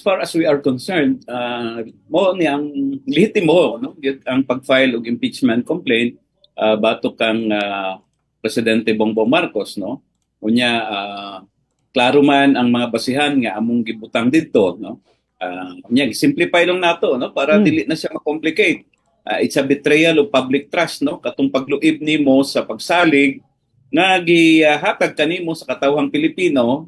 far as we are concerned, mo ni ang lehitimo, no, gyud ang pag-file og impeachment complaint batok kang Presidente Bongbong Marcos, no. Unya klaro man ang mga basihan nga among gibutang didto, no. Unya simplify lang nato, no, para dili na siya ma-complicate. It's a betrayal of public trust, no, katong pagluib nimo sa pagsalig nga gihatag kanimo sa katawhang Pilipino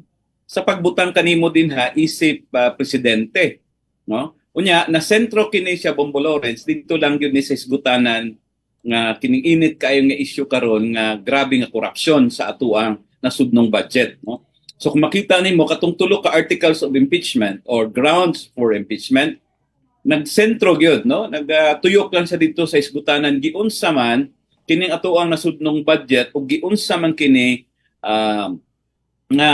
sa pagbutang kanimo din ha isip presidente, no. Unya na sentro kini siya Bombo Lawrence dito lang gyud ni sa isgutanan nga kining init kaayo nga issue karon nga grabe nga korupsyon sa atuang nasudnong budget, no. So kung makita nimo katong tulo ka articles of impeachment or grounds for impeachment, nagsentro gyud, no, nagtuyok lang siya dito sa isgutanan giunsa man kining atuang nasudnong budget ug giunsa man kini nga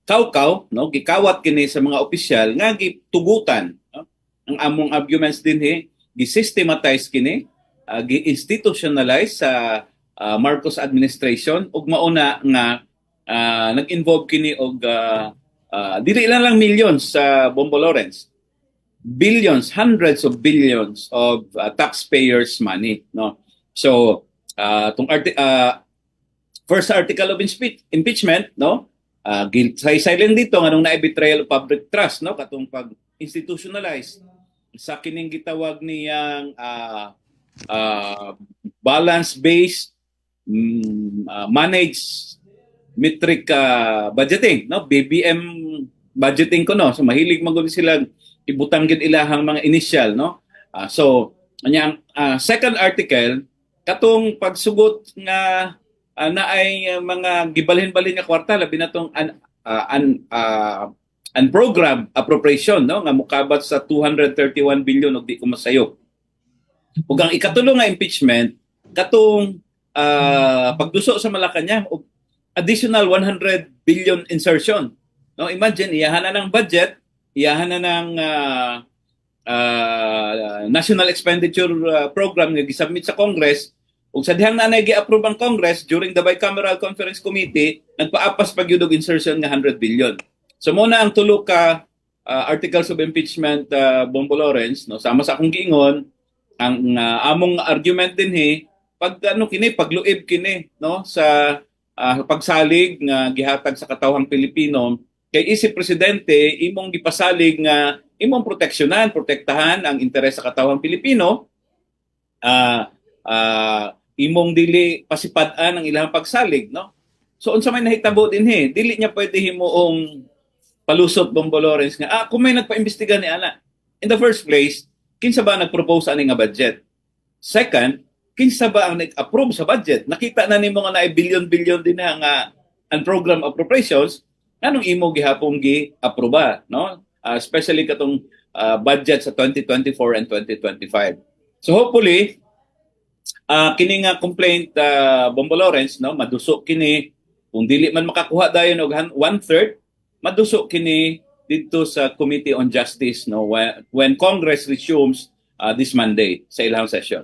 kaukaw, no, gikawat kini sa mga opisyal nga gitugutan, no? Ang among arguments dinhi gi-systematize kini, gi-institutionalize sa Marcos administration ug mauna nga nag-involve kini og dili lang millions sa Bombo Lawrence, billions, hundreds of billions of taxpayers money, no. So tong first article of impeachment, no, silent dito nga nung na-betrayal of public trust, no, katong pag-institutionalize sa kining gitawag niyang balance-based managed metric budgeting, no, BBM budgeting ko, no. So mahilig magud sila ibutang gid ilahang mga initial, no. So anyang second article katong pagsugot nga na ay mga gibalhin-balhin nga kwarta labi na tong unprogrammed appropriation, no, nga mukabat sa 231 billion og di ko masayop. Ug ang ikatulo nga impeachment katong pagduso sa Malacañang og additional 100 billion insertion, no. Imagine iyahan na ng budget, iyahan na ng national expenditure program nga gisubmit sa Congress. Ug sa dihang nanay gi-approve ang Congress during the Bicameral Conference Committee, nagpaapas pag yun og insertion nga 100 billion. So muna ang tulo ka articles of impeachment, Bombo Lawrence, no, sama sa akong giingon ang among argument dinhi pag kini pagluib kini, no, sa pagsalig nga gihatag sa katawhang Pilipino kay isip presidente imong gipasalig nga imong protektahan ang interes sa katawhang Pilipino, imong dili pasipad-an ang ilang pagsalig, no. So unsa may nahitabo dinhi, dili niya pwede himuong palusot Bombo Lawrence nga kung may nagpaimbestiga ni ana. In the first place, kinsa ba nagpropose ani nga budget? Second, kinsa ba ang nag-approve sa budget? Nakita na nimo nga naay billion-billion din nga unprogrammed appropriations, anong imo gihapon gi-aproba, no? Especially katong budget sa 2024 and 2025. So hopefully kini nga complaint, Bombo Lawrence, no, madusok kini kung dili man makakuha dayon og 1/3, madusok kini dito sa Committee on Justice, no, when Congress resumes this Monday sa ilang session.